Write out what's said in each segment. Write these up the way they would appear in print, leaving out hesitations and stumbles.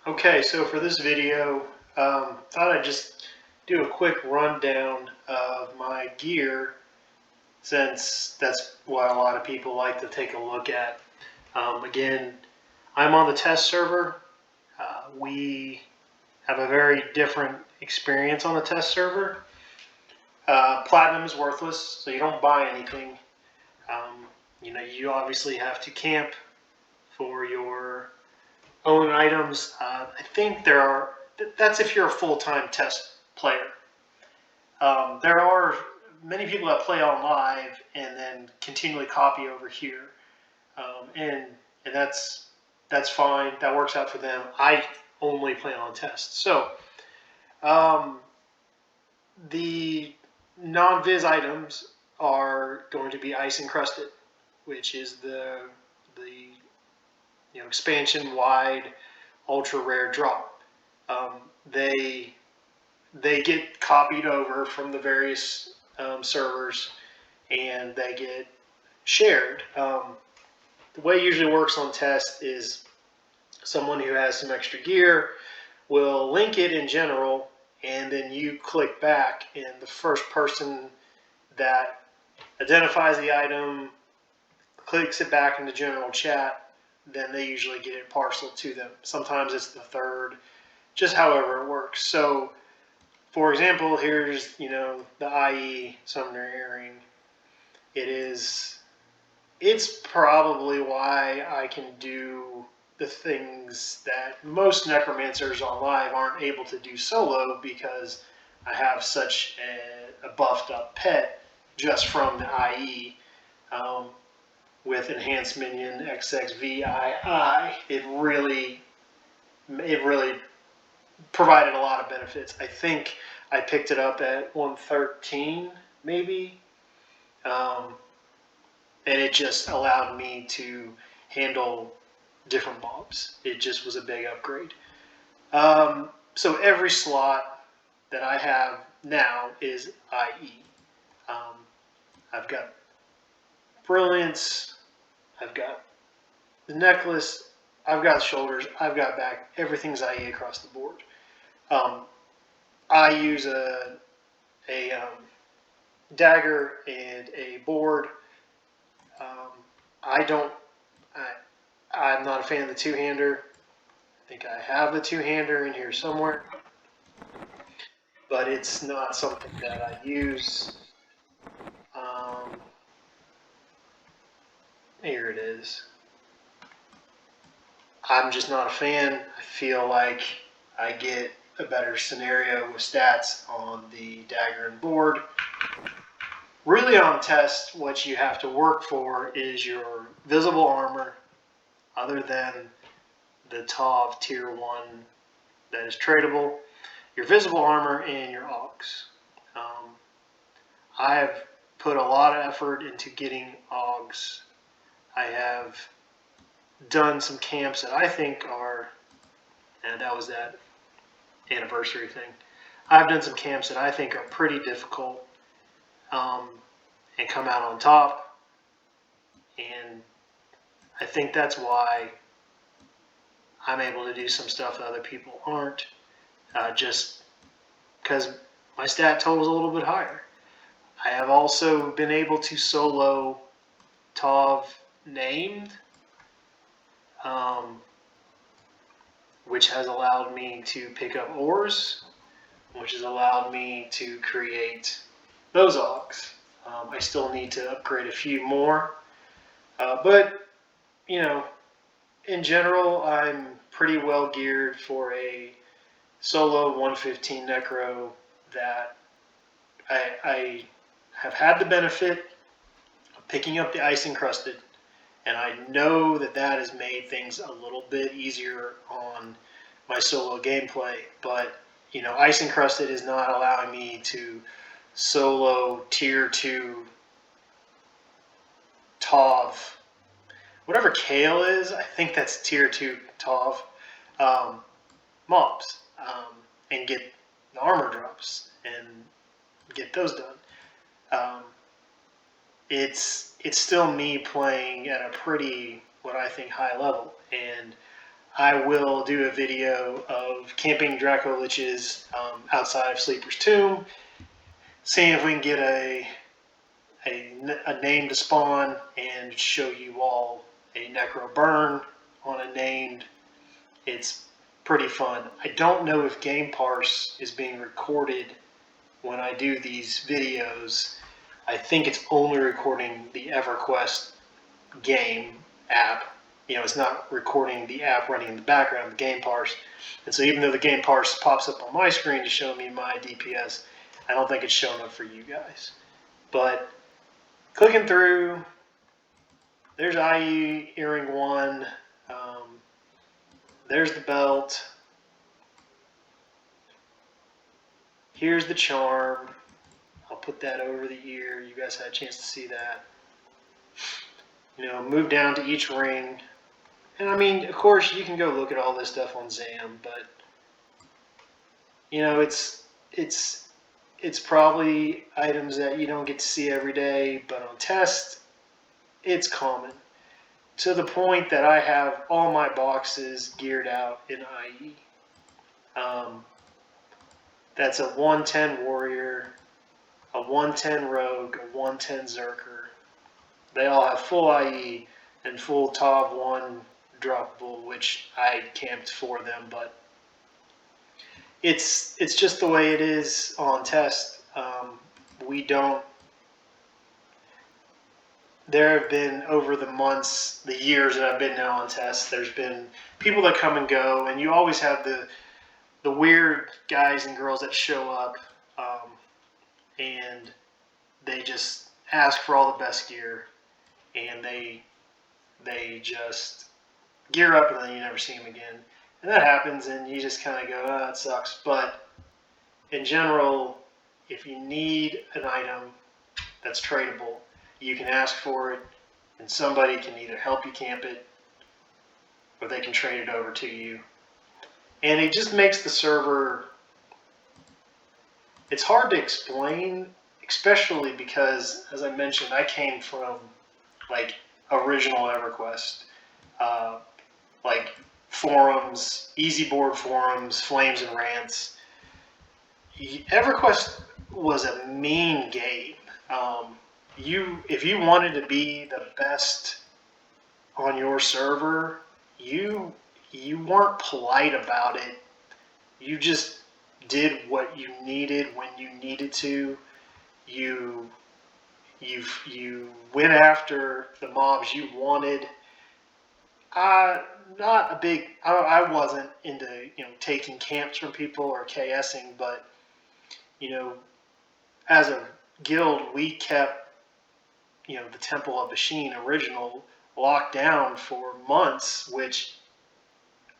Okay, so for this video, thought I'd just do a quick rundown of my gear, since that's what a lot of people like to take a look at. Again, I'm on the test server. We have a very different experience on the test server. Platinum is worthless, so you don't buy anything. You obviously have to camp for your own items. I think that's if you're a full-time test player. There are many people that play on live and then continually copy over here, and that's fine. That works out for them. I only play on test. So um, the non-viz items are going to be ice encrusted, which is the expansion wide ultra rare drop. Um, they get copied over from the various servers, and they get shared. The way it usually works on test is someone who has some extra gear will link it in general, and then you click back, and the first person that identifies the item clicks it back in the general chat, then they usually get it parceled to them. Sometimes it's the third, just however it works. So, for example, here's the IE Summoner Earring. It's probably why I can do the things that most necromancers on live aren't able to do solo, because I have such a buffed up pet just from the IE. With Enhanced Minion XXVII, it really provided a lot of benefits. I think I picked it up at 113, maybe, and it just allowed me to handle different mobs. It just was a big upgrade. So every slot that I have now is IE. I've got Brilliance, I've got the necklace, I've got shoulders, I've got back. Everything's IE across the board. I use a dagger and a board. I'm not a fan of the two-hander. I think I have a two-hander in here somewhere, but it's not something that I use. Here it is. I'm just not a fan. I feel like I get a better scenario with stats on the dagger and board. Really, on test, what you have to work for is your visible armor, other than the TOV tier 1 that is tradable, your visible armor and your Augs. I have put a lot of effort into getting Augs. I have done some camps that I think are, and that was that anniversary thing. I've done some camps that I think are pretty difficult, and come out on top, and I think that's why I'm able to do some stuff that other people aren't, just because my stat total is a little bit higher. I have also been able to solo TOV named, which has allowed me to pick up ores, which has allowed me to create those Augs. I still need to upgrade a few more, but in general, I'm pretty well geared for a solo 115 Necro that I have had the benefit of picking up the ice encrusted, and I know that has made things a little bit easier on my solo gameplay. But ice encrusted is not allowing me to solo tier 2 TOV. Whatever Kale is, I think that's tier 2 TOV mobs, and get the armor drops and get those done. It's still me playing at a pretty, what I think, high level, and I will do a video of camping Draco Liches outside of Sleeper's Tomb, seeing if we can get a name to spawn and show you all a Necro Burn on a named. It's pretty fun. I don't know if Game Parse is being recorded when I do these videos. I think it's only recording the EverQuest game app. You know, it's not recording the app running in the background, the Game Parse. And so even though the Game Parse pops up on my screen to show me my DPS, I don't think it's showing up for you guys. But clicking through, there's IE Earring 1, there's the belt, here's the charm. I'll put that over the ear. You guys had a chance to see that. You know, move down to each ring. And I mean, of course, you can go look at all this stuff on Zam, but you know, it's probably items that you don't get to see every day, but on test, it's common. To the point that I have all my boxes geared out in IE. That's a 110 Warrior, a 110 Rogue, a 110 Zerker. They all have full IE and full TOV 1 droppable, which I camped for them, but it's just the way it is on test. We don't. There have been, over the months, the years that I've been now on test, there's been people that come and go, and you always have the weird guys and girls that show up, and they just ask for all the best gear, and they just gear up, and then you never see them again. And that happens, and you just kind of go, oh, that sucks. But in general, if you need an item that's tradable, you can ask for it, and somebody can either help you camp it, or they can trade it over to you. And it just makes the server, it's hard to explain, especially because, as I mentioned, I came from like original EverQuest, like forums, easy board forums, flames and rants. EverQuest was a mean game. If you wanted to be the best on your server, you weren't polite about it. You just did what you needed when you needed to. You went after the mobs you wanted. Not a big. I wasn't into taking camps from people or KSing, but as a guild, we kept the Temple of Bashin original locked down for months, which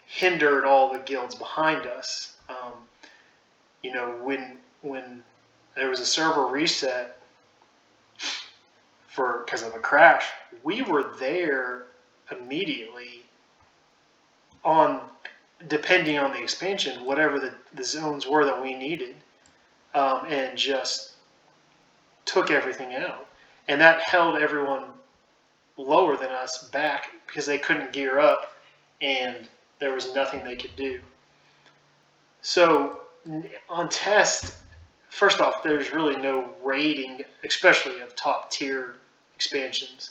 hindered all the guilds behind us. When there was a server reset because of a crash, we were there immediately depending on the expansion, whatever the zones were that we needed, and just took everything out. And that held everyone lower than us back because they couldn't gear up and there was nothing they could do. So on test, first off, there's really no rating, especially of top tier expansions.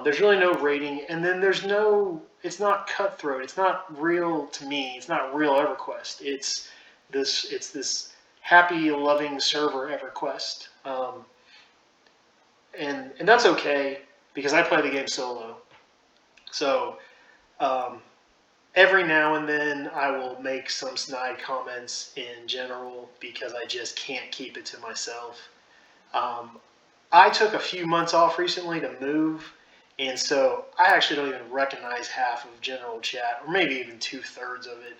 There's really no rating, and then it's not cutthroat. It's not real to me. It's not real EverQuest. It's this happy, loving server EverQuest. And that's okay because I play the game solo. So every now and then I will make some snide comments in general because I just can't keep it to myself. I took a few months off recently to move, and so I actually don't even recognize half of general chat, or maybe even 2/3 of it.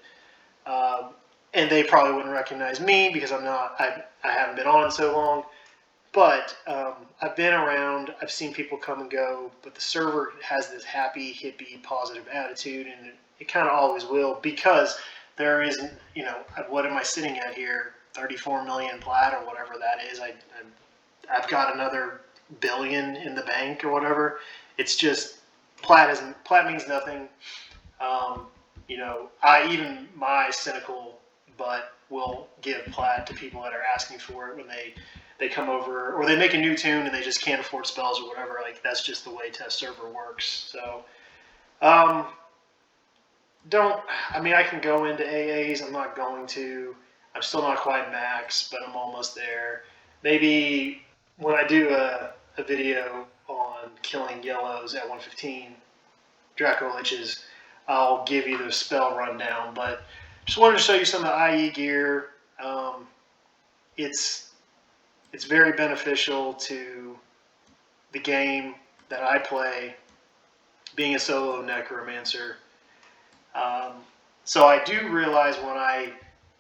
And they probably wouldn't recognize me because I haven't been on so long. But I've been around, I've seen people come and go, but the server has this happy, hippie, positive attitude, and it kind of always will, because there isn't, what am I sitting at here, 34 million plat or whatever that is. I've got another billion in the bank or whatever. It's just, plat means nothing. you know, even my cynical butt will give plat to people that are asking for it when they come over, or they make a new tune and they just can't afford spells or whatever. Like, that's just the way test server works. So I mean, I can go into AAs. I'm not going to. I'm still not quite max, but I'm almost there. Maybe when I do a video on killing yellows at 115 Draco Liches, I'll give you the spell rundown. But just wanted to show you some of the IE gear. It's very beneficial to the game that I play, being a solo necromancer. So I do realize when I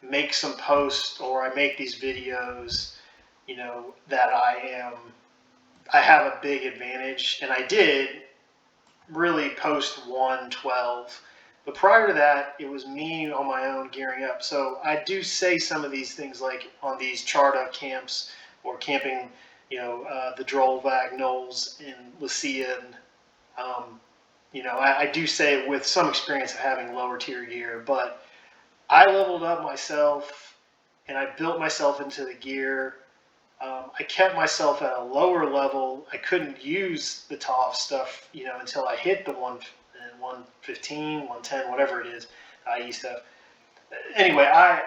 make some posts or I make these videos, you know, that I have a big advantage, and I did really post 112. But prior to that, it was me on my own gearing up. So I do say some of these things, like on these Charda camps or camping, you know, the Drollvag Knolls in Lucia. You know, I do say it with some experience of having lower tier gear, but I leveled up myself and I built myself into the gear. I kept myself at a lower level. I couldn't use the TOF stuff, you know, until I hit the 115, 110, whatever it is, IE stuff. Anyway, I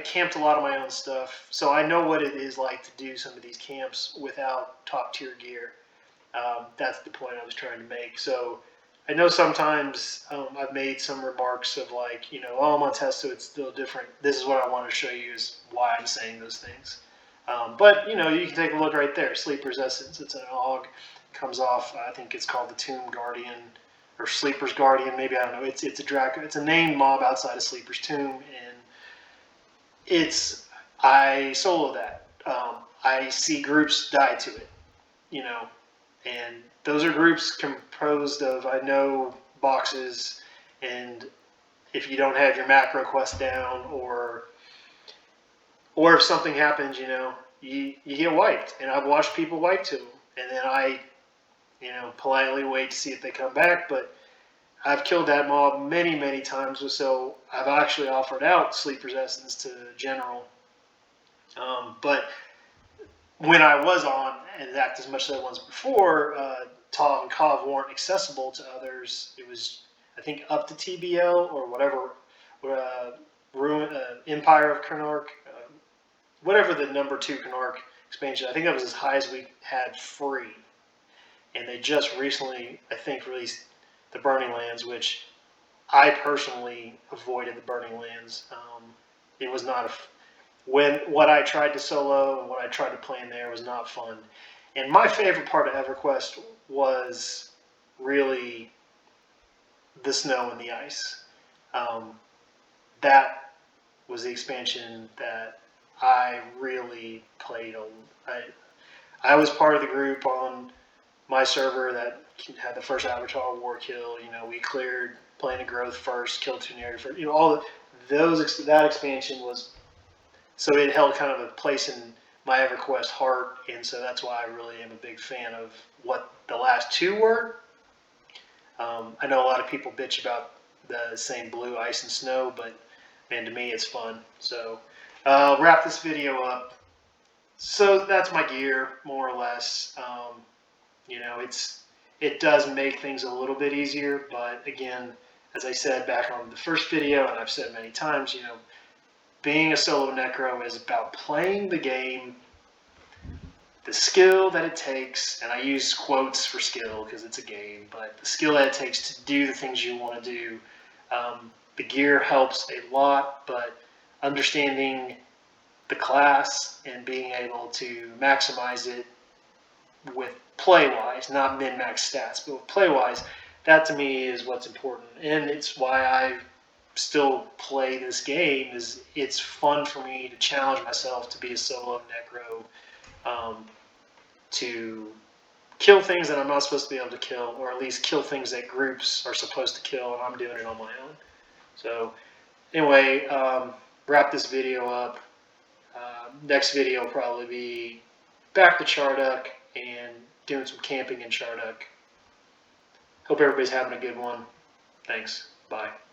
camped a lot of my own stuff, so I know what it is like to do some of these camps without top tier gear. That's the point I was trying to make. So I know sometimes I've made some remarks of like, you know, oh, I'm on test, so it's still different. This is what I want to show you is why I'm saying those things. But, you know, you can take a look right there. Sleeper's Essence, it's an AUG. Comes off, I think it's called the Tomb Guardian, or Sleeper's Guardian, maybe, I don't know. It's a Draco. It's a named mob outside of Sleeper's Tomb, and I solo that. I see groups die to it, you know, and those are groups composed of, I know, boxes, and if you don't have your macro quest down, or if something happens, you know, you get wiped. And I've watched people wipe to them, and then I, you know, politely wait to see if they come back. But I've killed that mob many, many times, so I've actually offered out Sleeper's Essence to General. But when I was on and act as much as I was before, Tav and Kav weren't accessible to others. It was, I think, up to TBL or whatever, Empire of Karnark, whatever the number 2 Karnark expansion. I think that was as high as we had free. And they just recently, I think, released the Burning Lands, which I personally avoided the Burning Lands. It was not what I tried to solo and what I tried to play in there was not fun. And my favorite part of EverQuest was really the snow and the ice. That was the expansion that I really played on. I was part of the group on my server that had the first Avatar War kill. You know, we cleared Plane of Growth first, killed Tuneri first. You know, all that expansion was, so it held kind of a place in my EverQuest heart, and so that's why I really am a big fan of what the last 2 were. I know a lot of people bitch about the same blue, ice, and snow, but man, to me it's fun. So I'll wrap this video up. So that's my gear, more or less. You know, it does make things a little bit easier, but again, as I said back on the first video, and I've said many times, you know, being a solo necro is about playing the game, the skill that it takes, and I use quotes for skill because it's a game, but the skill that it takes to do the things you want to do. The gear helps a lot, but understanding the class and being able to maximize it with play-wise, not min-max stats, but with play-wise, that to me is what's important. And it's why I still play this game, is it's fun for me to challenge myself to be a solo necro, to kill things that I'm not supposed to be able to kill, or at least kill things that groups are supposed to kill, and I'm doing it on my own. So anyway, wrap this video up. Next video will probably be back to Charduk and doing some camping in Charduk. Hope everybody's having a good one. Thanks. Bye.